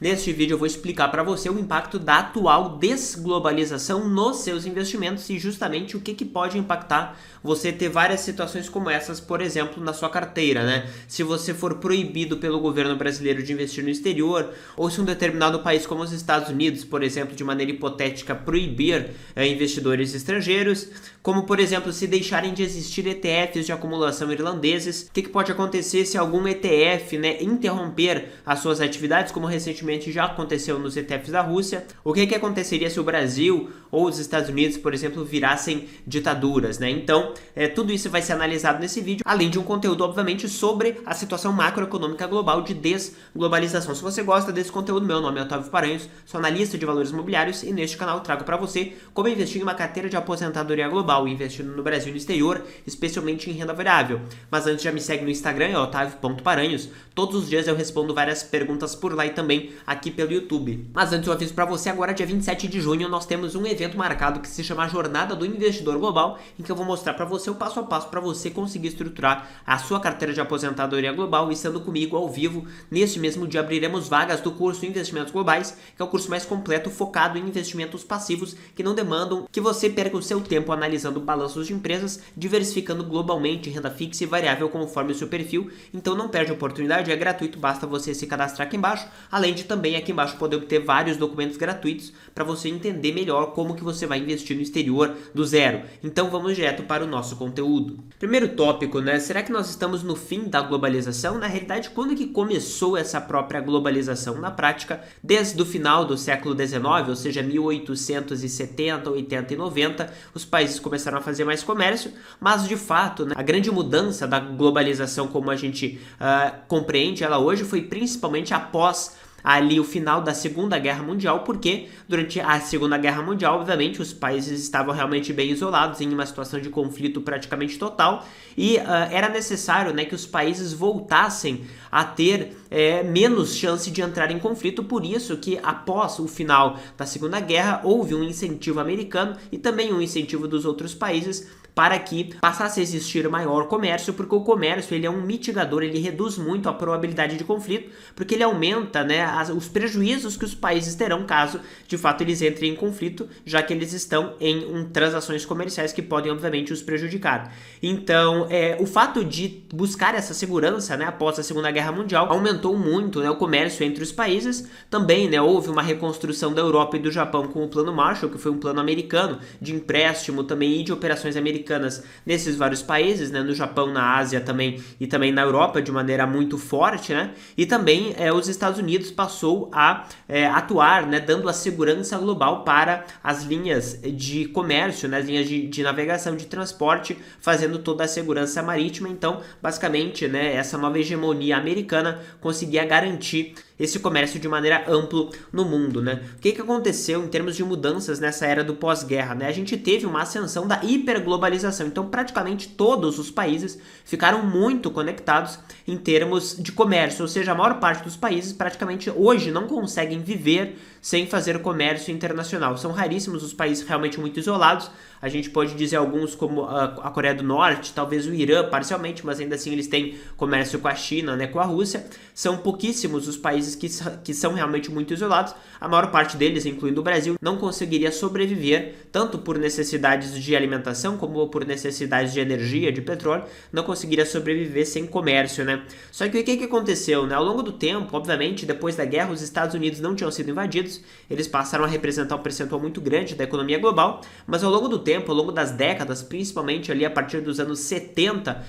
Neste vídeo eu vou explicar para você o impacto da atual desglobalização nos seus investimentos e justamente o que pode impactar você ter várias situações como essas, por exemplo, na sua carteira, né? Se você for proibido pelo governo brasileiro de investir no exterior, ou se um determinado país como os Estados Unidos, por exemplo, de maneira hipotética, proibir investidores estrangeiros, como por exemplo, se deixarem de existir ETFs de acumulação irlandeses, o que pode acontecer se algum ETF, né, interromper as suas atividades, como recentemente já aconteceu nos ETFs da Rússia, o que aconteceria se o Brasil ou os Estados Unidos, por exemplo, virassem ditaduras, né? Então, tudo isso vai ser analisado nesse vídeo, além de um conteúdo, obviamente, sobre a situação macroeconômica global de desglobalização. Se você gosta desse conteúdo, meu nome é Otávio Paranhos, sou analista de valores imobiliários e neste canal eu trago para você como investir em uma carteira de aposentadoria global, investindo no Brasil e no exterior, especialmente em renda variável. Mas antes, já me segue no Instagram, é otavio.paranhos. Todos os dias eu respondo várias perguntas por lá e também aqui pelo YouTube. Mas antes eu aviso para você, agora dia 27 de junho nós temos um evento marcado que se chama Jornada do Investidor Global, em que eu vou mostrar para você o passo a passo para você conseguir estruturar a sua carteira de aposentadoria global. E estando comigo ao vivo, neste mesmo dia abriremos vagas do curso Investimentos Globais, que é o curso mais completo focado em investimentos passivos que não demandam que você perca o seu tempo analisando balanços de empresas, diversificando globalmente renda fixa e variável conforme o seu perfil. Então não perde a oportunidade, é gratuito, basta você se cadastrar aqui embaixo, além de também aqui embaixo poder obter vários documentos gratuitos para você entender melhor como que você vai investir no exterior do zero. Então vamos direto para o nosso conteúdo. Primeiro tópico, né? Será que nós estamos no fim da globalização? Na realidade, quando que começou essa própria globalização? Na prática, desde o final do século XIX, ou seja, 1870, 80 e 90, os países começaram a fazer mais comércio, mas de fato, né, a grande mudança da globalização como a gente compreende ela hoje foi principalmente após ali o final da Segunda Guerra Mundial, porque durante a Segunda Guerra Mundial, obviamente, os países estavam realmente bem isolados, em uma situação de conflito praticamente total, e era necessário, né, que os países voltassem a ter menos chance de entrar em conflito. Por isso que após o final da Segunda Guerra houve um incentivo americano e também um incentivo dos outros países para que passasse a existir maior comércio, porque o comércio ele é um mitigador, ele reduz muito a probabilidade de conflito, porque ele aumenta, né, os prejuízos que os países terão caso de fato eles entrem em conflito, já que eles estão em transações comerciais que podem obviamente os prejudicar. Então, o fato de buscar essa segurança, né, após a Segunda Guerra Mundial aumentou muito, né, o comércio entre os países. Também, né, houve uma reconstrução da Europa e do Japão com o Plano Marshall, que foi um plano americano de empréstimo também e de operações americanas nesses vários países, né, no Japão, na Ásia também e também na Europa de maneira muito forte, né, e também os Estados Unidos passou a atuar, né, dando a segurança global para as linhas de comércio, né, as linhas de navegação, de transporte, fazendo toda a segurança marítima. Então, basicamente, né, essa nova hegemonia americana conseguia garantir esse comércio de maneira ampla no mundo, né? O que aconteceu em termos de mudanças nessa era do pós-guerra, né? A gente teve uma ascensão da hiperglobalização, então praticamente todos os países ficaram muito conectados em termos de comércio, ou seja, a maior parte dos países praticamente hoje não conseguem viver sem fazer comércio internacional. São raríssimos os países realmente muito isolados. A gente pode dizer alguns como a Coreia do Norte, talvez o Irã parcialmente, mas ainda assim eles têm comércio com a China, né, com a Rússia. São pouquíssimos os países que são realmente muito isolados. A maior parte deles, incluindo o Brasil, não conseguiria sobreviver, tanto por necessidades de alimentação como por necessidades de energia, de petróleo, não conseguiria sobreviver sem comércio, né? Só que o que aconteceu, né? Ao longo do tempo, obviamente, depois da guerra, os Estados Unidos não tinham sido invadidos, eles passaram a representar um percentual muito grande da economia global, mas ao longo do tempo, ao longo das décadas, principalmente ali a partir dos anos 70,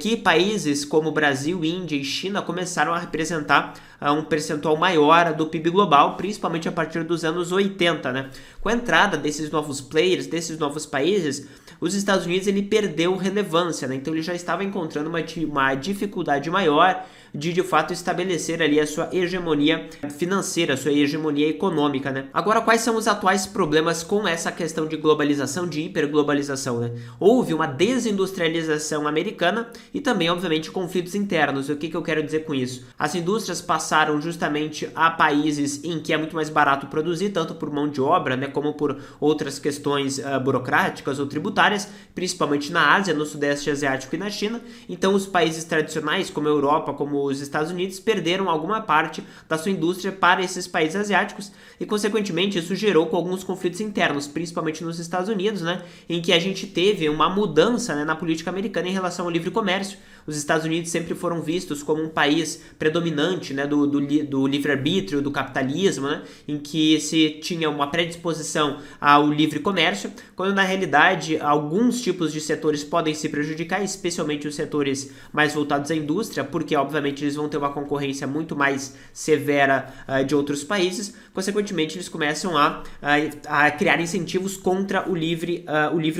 que países como Brasil, Índia e China começaram a representar um percentual maior do PIB global, principalmente a partir dos anos 80, né? Com a entrada desses novos players, desses novos países, os Estados Unidos ele perdeu relevância, né? Então ele já estava encontrando uma dificuldade maior de fato estabelecer ali a sua hegemonia financeira, a sua hegemonia econômica, né? Agora, quais são os atuais problemas com essa questão de globalização, de hiperglobalização, né? Houve uma desindustrialização americana e também, obviamente, conflitos internos. O que eu quero dizer com isso? As indústrias passaram justamente a países em que é muito mais barato produzir, tanto por mão de obra, né, como por outras questões burocráticas ou tributárias, principalmente na Ásia, no Sudeste Asiático e na China. Então, os países tradicionais, como a Europa, como como os Estados Unidos perderam alguma parte da sua indústria para esses países asiáticos e, consequentemente, isso gerou com alguns conflitos internos, principalmente nos Estados Unidos, né, em que a gente teve uma mudança, né, na política americana em relação ao livre comércio. Os Estados Unidos sempre foram vistos como um país predominante, né, do livre-arbítrio, do capitalismo, né, em que se tinha uma predisposição ao livre comércio, quando na realidade alguns tipos de setores podem se prejudicar, especialmente os setores mais voltados à indústria, porque obviamente eles vão ter uma concorrência muito mais severa de outros países. Consequentemente, eles começam a criar incentivos contra o livre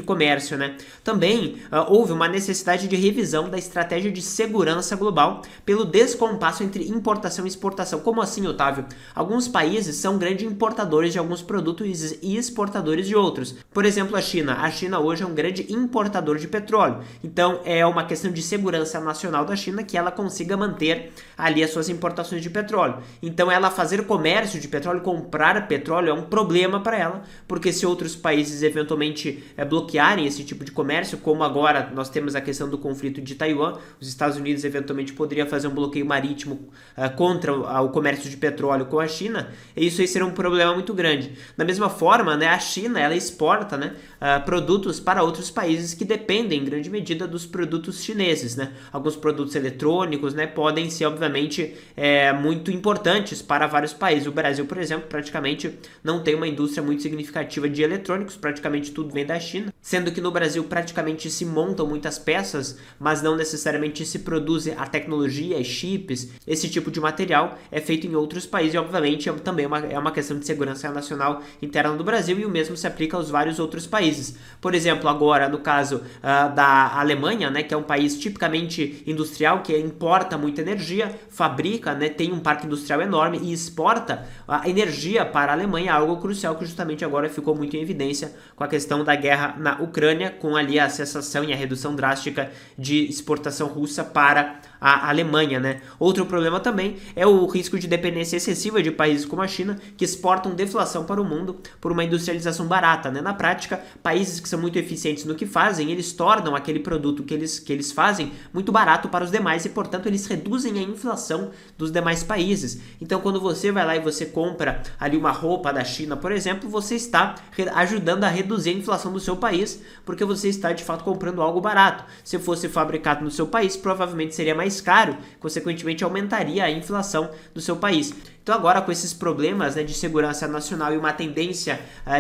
comércio, né? Também houve uma necessidade de revisão da estratégia de segurança global pelo descompasso entre importação e exportação. Como assim, Otávio? Alguns países são grandes importadores de alguns produtos e exportadores de outros. Por exemplo, a China. A China hoje é um grande importador de petróleo. Então, é uma questão de segurança nacional da China que ela consiga manter ali as suas importações de petróleo. Então, ela fazer comércio de petróleo, comprar petróleo é um problema para ela, porque se outros países eventualmente bloquearem esse tipo de comércio, como agora nós temos a questão do conflito de Taiwan, os Estados Unidos eventualmente poderia fazer um bloqueio marítimo contra o comércio de petróleo com a China, e isso aí seria um problema muito grande. Da mesma forma, né, a China ela exporta, né, produtos para outros países que dependem em grande medida dos produtos chineses, né? Alguns produtos eletrônicos, né, podem ser obviamente muito importantes para vários países. O Brasil, por exemplo, praticamente não tem uma indústria muito significativa de eletrônicos, praticamente tudo vem da China, sendo que no Brasil praticamente se montam muitas peças, mas não necessariamente se produz a tecnologia, chips, esse tipo de material é feito em outros países e obviamente também é uma questão de segurança nacional interna do Brasil, e o mesmo se aplica aos vários outros países. Por exemplo, agora no caso da Alemanha, né, que é um país tipicamente industrial, que importa muita energia, fabrica, né, tem um parque industrial enorme e exporta a energia para a Alemanha, algo crucial que justamente agora ficou muito em evidência com a questão da guerra na Ucrânia, com ali a cessação e a redução drástica de exportação russa para a Alemanha, né? Outro problema também é o risco de dependência excessiva de países como a China, que exportam deflação para o mundo por uma industrialização barata, né? Na prática, países que são muito eficientes no que fazem, eles tornam aquele produto que eles fazem muito barato para os demais e, portanto, eles reduzem a inflação dos demais países. Então, quando você vai lá e você compra ali uma roupa da China, por exemplo, você está ajudando a reduzir a inflação do seu país, porque você está, de fato, comprando algo barato. Se fosse fabricado no seu país, provavelmente seria mais caro, consequentemente aumentaria a inflação do seu país. Então agora, com esses problemas, né, de segurança nacional e uma tendência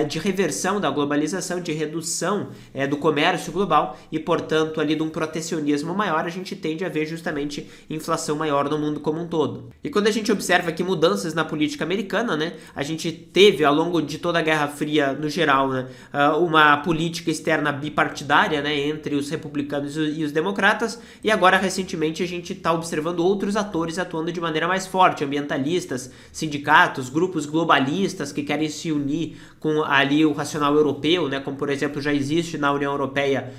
de reversão da globalização, de redução do comércio global e, portanto, ali de um protecionismo maior, a gente tende a ver justamente inflação maior no mundo como um todo. E quando a gente observa aqui mudanças na política americana, né, a gente teve ao longo de toda a Guerra Fria, no geral, né, uma política externa bipartidária, né, entre os republicanos e os democratas, e agora recentemente a gente está observando outros atores atuando de maneira mais forte, ambientalistas, sindicatos, grupos globalistas que querem se unir com ali o racional europeu, né, como por exemplo já existe na União Europeia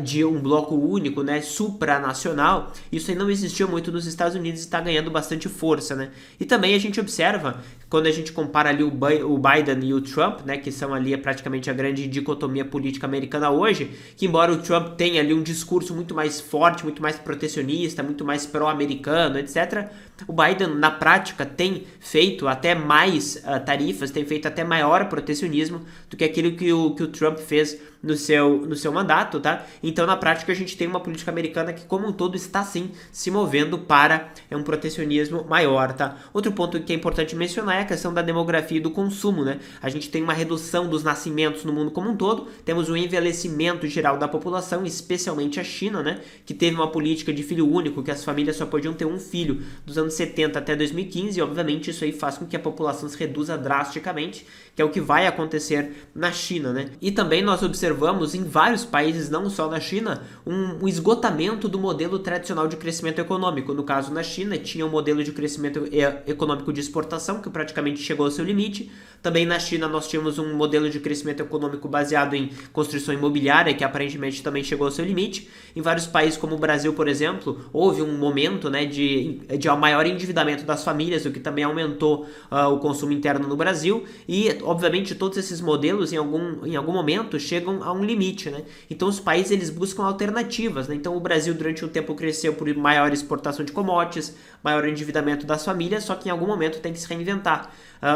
de um bloco único, né, supranacional. Isso aí não existia muito nos Estados Unidos e está ganhando bastante força, né? E também a gente observa, quando a gente compara ali o Biden e o Trump, né, que são ali praticamente a grande dicotomia política americana hoje, que embora o Trump tenha ali um discurso muito mais forte, muito mais protecionista, muito mais pró-americano, etc., o Biden, na prática, tem feito até mais tarifas, tem feito até maior protecionismo do que aquilo que o Trump fez no seu mandato, tá? Então, na prática, a gente tem uma política americana que, como um todo, está, sim, se movendo para um protecionismo maior, tá? Outro ponto que é importante mencionar é a questão da demografia e do consumo, né? A gente tem uma redução dos nascimentos no mundo como um todo, temos um envelhecimento geral da população, especialmente a China, né? Que teve uma política de filho único, que as famílias só podiam ter um filho dos anos 70 até 2015, e, obviamente, isso aí faz com que a população se reduza drasticamente, que é o que vai acontecer na China, né? E também nós observamos em vários países, não só na China, um esgotamento do modelo tradicional de crescimento econômico. No caso, na China, tinha um modelo de crescimento econômico de exportação, que praticamente chegou ao seu limite. Também na China, nós tínhamos um modelo de crescimento econômico baseado em construção imobiliária, que aparentemente também chegou ao seu limite. Em vários países, como o Brasil, por exemplo, houve um momento, né, de maior endividamento das famílias, o que também aumentou o consumo interno no Brasil, e obviamente todos esses modelos em algum momento chegam a um limite, né? Então os países eles buscam alternativas, né? Então o Brasil durante um tempo cresceu por maior exportação de commodities, maior endividamento das famílias, só que em algum momento tem que se reinventar.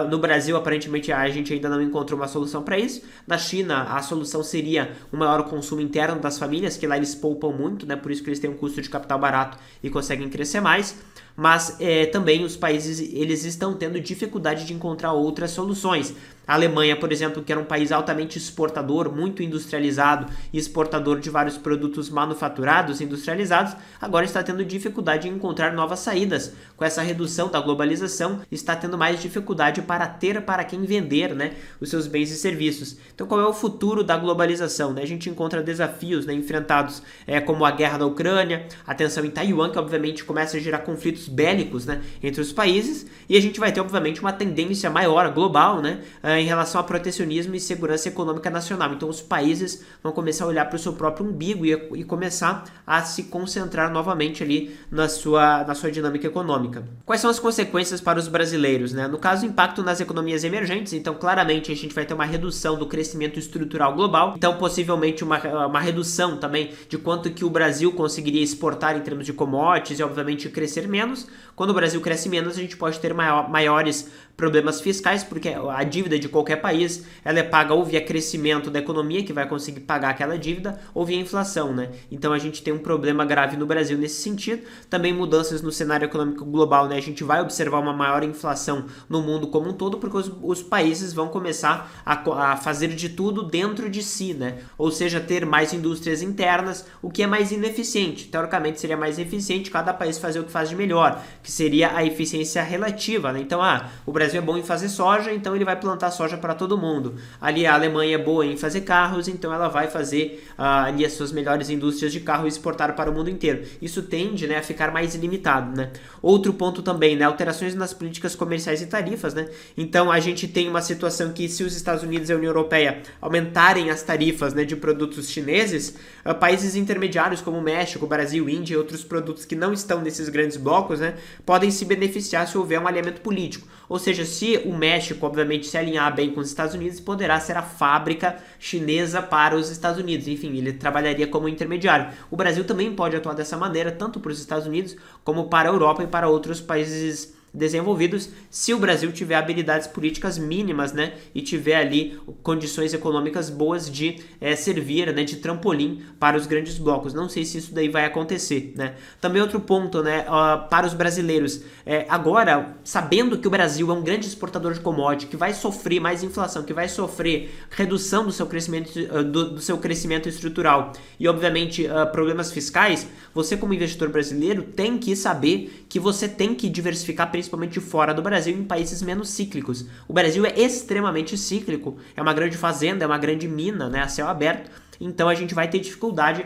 No Brasil, aparentemente, a gente ainda não encontrou uma solução para isso. Na China, a solução seria um maior consumo interno das famílias, que lá eles poupam muito, né? Por isso que eles têm um custo de capital barato e conseguem crescer mais. Mas também os países eles estão tendo dificuldade de encontrar outras soluções. A Alemanha, por exemplo, que era um país altamente exportador, muito industrializado e exportador de vários produtos manufaturados, industrializados, agora está tendo dificuldade em encontrar novas saídas. Com essa redução da globalização, está tendo mais dificuldade para ter para quem vender, né, os seus bens e serviços. Então, qual é o futuro da globalização? Né? A gente encontra desafios, né, enfrentados como a guerra da Ucrânia, a tensão em Taiwan, que obviamente começa a gerar conflitos bélicos, né, entre os países, e a gente vai ter, obviamente, uma tendência maior, global, né, em relação a protecionismo e segurança econômica nacional. Então os países vão começar a olhar para o seu próprio umbigo e começar a se concentrar novamente ali na sua dinâmica econômica. Quais são as consequências para os brasileiros, né? No caso, impacto nas economias emergentes. Então claramente a gente vai ter uma redução do crescimento estrutural global, então possivelmente uma redução também de quanto que o Brasil conseguiria exportar em termos de commodities e obviamente crescer menos. Quando o Brasil cresce menos, a gente pode ter maiores problemas fiscais, porque a dívida de qualquer país ela é paga ou via crescimento da economia, que vai conseguir pagar aquela dívida, ou via inflação, né? Então a gente tem um problema grave no Brasil nesse sentido. Também mudanças no cenário econômico global, né? A gente vai observar uma maior inflação no mundo como um todo, porque os países vão começar a fazer de tudo dentro de si, né? Ou seja, ter mais indústrias internas, o que é mais ineficiente. Teoricamente seria mais eficiente cada país fazer o que faz de melhor, que seria a eficiência relativa, né? Então, o Brasil é bom em fazer soja, então ele vai plantar soja para todo mundo. Ali a Alemanha é boa em fazer carros, então ela vai fazer ali as suas melhores indústrias de carro e exportar para o mundo inteiro. Isso tende, né, a ficar mais limitado, né? Outro ponto também, né, alterações nas políticas comerciais e tarifas, né? Então a gente tem uma situação que se os Estados Unidos e a União Europeia aumentarem as tarifas, né, de produtos chineses, países intermediários como o México, Brasil, Índia e outros produtos que não estão nesses grandes blocos, né, podem se beneficiar se houver um alinhamento político. Ou seja, se o México, obviamente, se alinhar bem com os Estados Unidos, poderá ser a fábrica chinesa para os Estados Unidos. Enfim, ele trabalharia como intermediário. O Brasil também pode atuar dessa maneira, tanto para os Estados Unidos como para a Europa e para outros países desenvolvidos, se o Brasil tiver habilidades políticas mínimas, né, e tiver ali condições econômicas boas de servir, né, de trampolim para os grandes blocos. Não sei se isso daí vai acontecer, né. Também outro ponto, né, para os brasileiros, agora, sabendo que o Brasil é um grande exportador de commodity, que vai sofrer mais inflação, que vai sofrer redução do seu crescimento, do seu crescimento estrutural e, obviamente, problemas fiscais, você como investidor brasileiro tem que saber que você tem que diversificar principalmente fora do Brasil, em países menos cíclicos. O Brasil é extremamente cíclico, é uma grande fazenda, é uma grande mina, né, a céu aberto. Então a gente vai ter dificuldade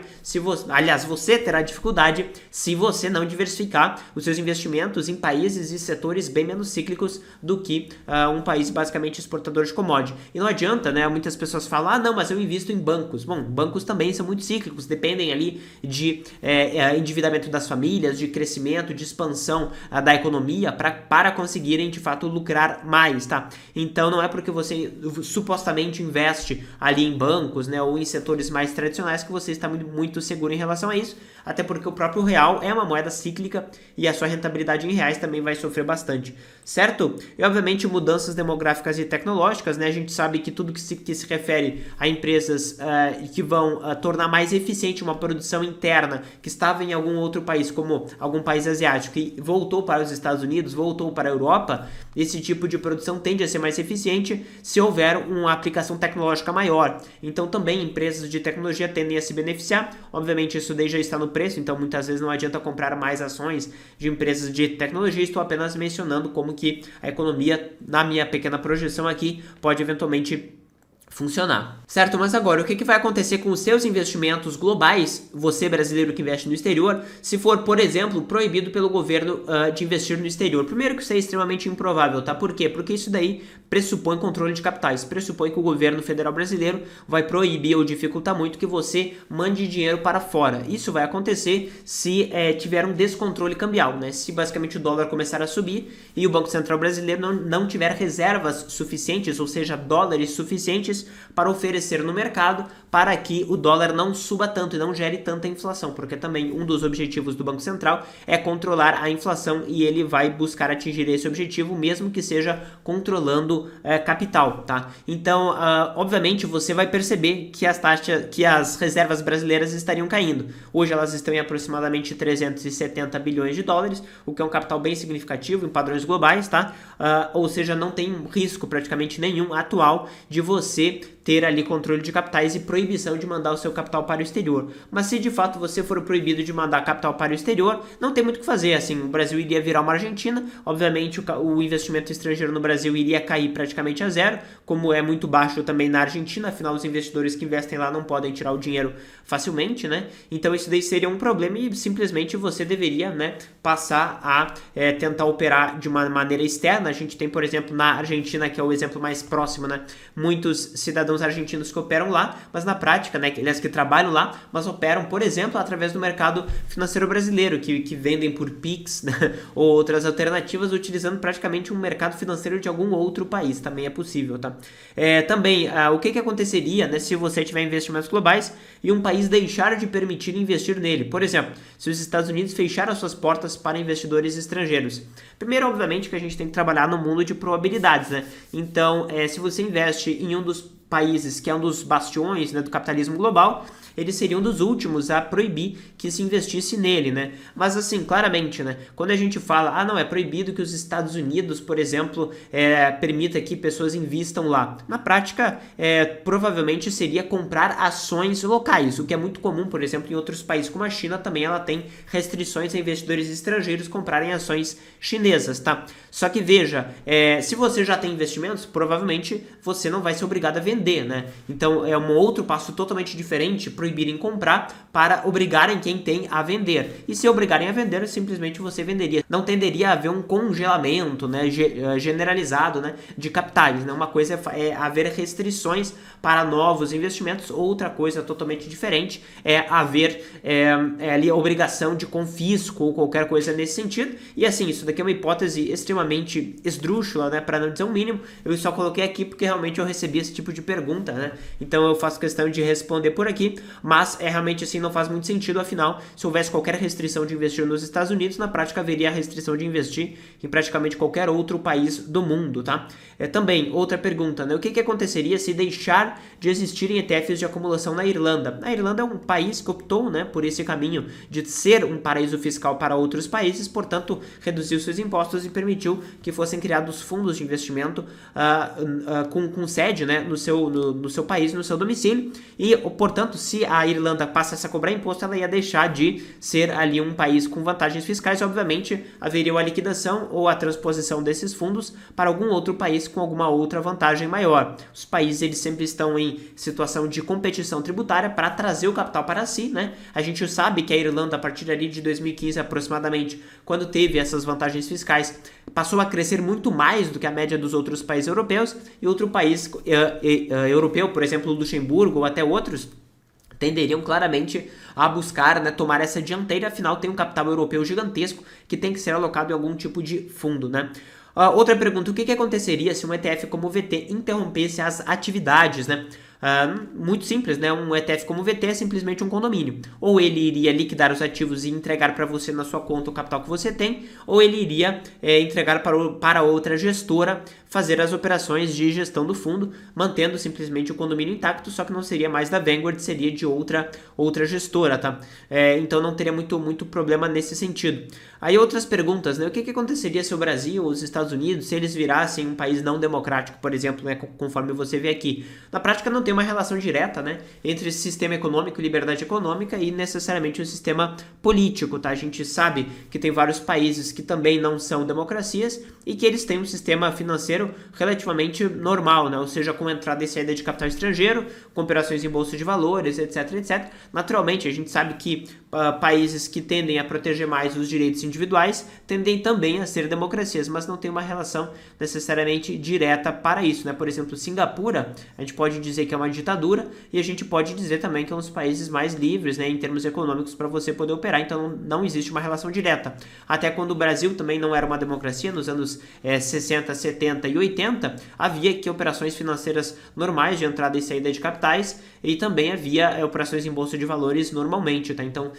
você terá dificuldade se você não diversificar os seus investimentos em países e setores bem menos cíclicos do que um país basicamente exportador de commodity. E não adianta, né? Muitas pessoas falam, não, mas eu invisto em bancos. Bom, bancos também são muito cíclicos, dependem ali de endividamento das famílias, de crescimento, de expansão da economia para conseguirem de fato lucrar mais, tá? Então não é porque você supostamente investe ali em bancos, né, ou em setores mais tradicionais que você está muito seguro em relação a isso, até porque o próprio real é uma moeda cíclica e a sua rentabilidade em reais também vai sofrer bastante, certo? E obviamente mudanças demográficas e tecnológicas, né? A gente sabe que tudo que se refere a empresas que vão tornar mais eficiente uma produção interna que estava em algum outro país, como algum país asiático, e voltou para os Estados Unidos, voltou para a Europa, esse tipo de produção tende a ser mais eficiente se houver uma aplicação tecnológica maior. Então também empresas de tecnologia tendem a se beneficiar. Obviamente isso daí já está no preço, então muitas vezes não adianta comprar mais ações de empresas de tecnologia. Estou apenas mencionando como que a economia, na minha pequena projeção aqui, pode eventualmente funcionar, certo? Mas agora, o que vai acontecer com os seus investimentos globais, você brasileiro que investe no exterior, se for, por exemplo, proibido pelo governo de investir no exterior? Primeiro que isso é extremamente improvável, tá? Por quê? Porque isso daí pressupõe controle de capitais, pressupõe que o governo federal brasileiro vai proibir ou dificultar muito que você mande dinheiro para fora. Isso vai acontecer se tiver um descontrole cambial, né? Se basicamente o dólar começar a subir e o Banco Central brasileiro não tiver reservas suficientes, ou seja, dólares suficientes para oferecer no mercado para que o dólar não suba tanto e não gere tanta inflação, porque também um dos objetivos do Banco Central é controlar a inflação e ele vai buscar atingir esse objetivo, mesmo que seja controlando capital, tá? Então, obviamente, você vai perceber que as reservas brasileiras estariam caindo. Hoje elas estão em aproximadamente 370 bilhões de dólares, o que é um capital bem significativo em padrões globais, tá? Ou seja, não tem risco praticamente nenhum atual de você ter ali controle de capitais e proibição de mandar o seu capital para o exterior. Mas se de fato você for proibido de mandar capital para o exterior, não tem muito o que fazer. Assim, o Brasil iria virar uma Argentina, obviamente o investimento estrangeiro no Brasil iria cair praticamente a zero, como é muito baixo também na Argentina, afinal os investidores que investem lá não podem tirar o dinheiro facilmente, né? Então isso daí seria um problema e simplesmente você deveria, né, passar a tentar operar de uma maneira externa. A gente tem, por exemplo, na Argentina, que é o exemplo mais próximo, né, muitos cidadãos argentinos que operam lá, mas na prática, né, aliás, que trabalham lá, mas operam, por exemplo, através do mercado financeiro brasileiro, que vendem por Pix, né, ou outras alternativas, utilizando praticamente um mercado financeiro de algum outro país, também é possível, tá? Também, o que aconteceria, né, se você tiver investimentos globais e um país deixar de permitir investir nele? Por exemplo, se os Estados Unidos fechar as suas portas para investidores estrangeiros. Primeiro, obviamente, que a gente tem que trabalhar no mundo de probabilidades, né? Então, se você investe em um dos países que é um dos bastiões, né, do capitalismo global, eles seriam dos últimos a proibir que se investisse nele, né? Mas assim, claramente, né, quando a gente fala, não, é proibido que os Estados Unidos, por exemplo, permita que pessoas invistam lá. Na prática, provavelmente seria comprar ações locais, o que é muito comum, por exemplo, em outros países como a China, também ela tem restrições a investidores estrangeiros comprarem ações chinesas, tá? Só que veja, se você já tem investimentos, provavelmente você não vai ser obrigado a vender, né? Então é um outro passo totalmente diferente, proibirem comprar para obrigarem quem tem a vender. E se obrigarem a vender, simplesmente você venderia. Não tenderia a haver um congelamento, né, generalizado, né, de capitais, né? Uma coisa é haver restrições para novos investimentos, outra coisa totalmente diferente é haver ali a obrigação de confisco ou qualquer coisa nesse sentido. E assim, isso daqui é uma hipótese extremamente esdrúxula, né, para não dizer o mínimo. Eu só coloquei aqui porque realmente eu recebi esse tipo de pergunta, né? Então eu faço questão de responder por aqui, mas realmente assim não faz muito sentido, afinal, se houvesse qualquer restrição de investir nos Estados Unidos, na prática haveria a restrição de investir em praticamente qualquer outro país do mundo, tá? Também, outra pergunta, né? O que aconteceria se deixar de existirem ETFs de acumulação na Irlanda? A Irlanda é um país que optou, né, por esse caminho de ser um paraíso fiscal para outros países, portanto, reduziu seus impostos e permitiu que fossem criados fundos de investimento com sede, né, no seu país, no seu domicílio, e, portanto, se a Irlanda passasse a cobrar imposto, ela ia deixar de ser ali um país com vantagens fiscais. Obviamente, haveria a liquidação ou a transposição desses fundos para algum outro país com alguma outra vantagem maior. Os países, eles sempre estão em situação de competição tributária para trazer o capital para si, né? A gente sabe que a Irlanda, a partir ali de 2015 aproximadamente, quando teve essas vantagens fiscais, passou a crescer muito mais do que a média dos outros países europeus, e outro país europeu, por exemplo, Luxemburgo ou até outros, tenderiam claramente a buscar, né, tomar essa dianteira, afinal tem um capital europeu gigantesco que tem que ser alocado em algum tipo de fundo, né? Outra pergunta, o que aconteceria se um ETF como o VT interrompesse as atividades, né? Muito simples, né? Um ETF como o VT é simplesmente um condomínio. Ou ele iria liquidar os ativos e entregar para você na sua conta o capital que você tem, ou ele iria entregar para outra gestora fazer as operações de gestão do fundo, mantendo simplesmente o condomínio intacto, só que não seria mais da Vanguard, seria de outra gestora, tá? Então não teria muito problema nesse sentido. Aí outras perguntas, né? O que aconteceria se o Brasil ou os Estados Unidos, se eles virassem um país não democrático, por exemplo, né, conforme você vê aqui? Na prática não tem uma relação direta, né, entre esse sistema econômico, liberdade econômica e necessariamente o sistema político, tá? A gente sabe que tem vários países que também não são democracias e que eles têm um sistema financeiro relativamente normal, né? Ou seja, com entrada e saída de capital estrangeiro, com operações em bolsa de valores, etc, etc. Naturalmente, a gente sabe que países que tendem a proteger mais os direitos individuais tendem também a ser democracias, mas não tem uma relação necessariamente direta para isso, né? Por exemplo, Singapura, a gente pode dizer que é uma ditadura e a gente pode dizer também que é um dos países mais livres, né, em termos econômicos para você poder operar, então não existe uma relação direta. Até quando o Brasil também não era uma democracia, nos anos 60, 70 e 80, havia aqui operações financeiras normais de entrada e saída de capitais e também havia operações em bolsa de valores normalmente, tá? Então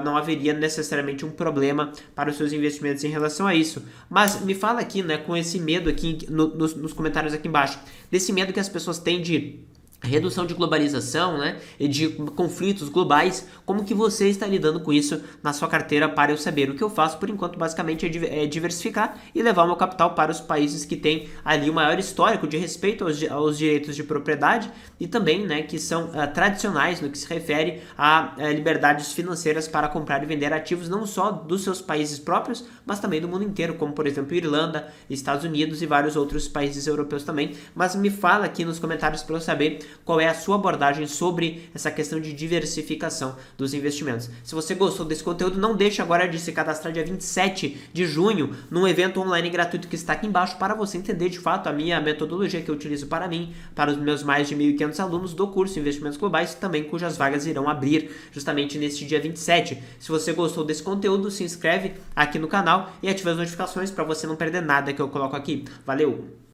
não haveria necessariamente um problema para os seus investimentos em relação a isso. Mas me fala aqui, né, com esse medo aqui nos comentários aqui embaixo, desse medo que as pessoas têm de redução de globalização, né, e de conflitos globais, como que você está lidando com isso na sua carteira para eu saber? O que eu faço por enquanto basicamente é diversificar e levar o meu capital para os países que têm ali o maior histórico de respeito aos direitos de propriedade e também, né, que são tradicionais no que se refere a liberdades financeiras para comprar e vender ativos não só dos seus países próprios, mas também do mundo inteiro, como por exemplo Irlanda, Estados Unidos e vários outros países europeus também. Mas me fala aqui nos comentários para eu saber qual é a sua abordagem sobre essa questão de diversificação dos investimentos. Se você gostou desse conteúdo, não deixe agora de se cadastrar dia 27 de junho num evento online gratuito que está aqui embaixo para você entender de fato a minha metodologia que eu utilizo para mim, para os meus mais de 1.500 alunos do curso Investimentos Globais, também cujas vagas irão abrir justamente neste dia 27. Se você gostou desse conteúdo, se inscreve aqui no canal e ative as notificações para você não perder nada que eu coloco aqui. Valeu!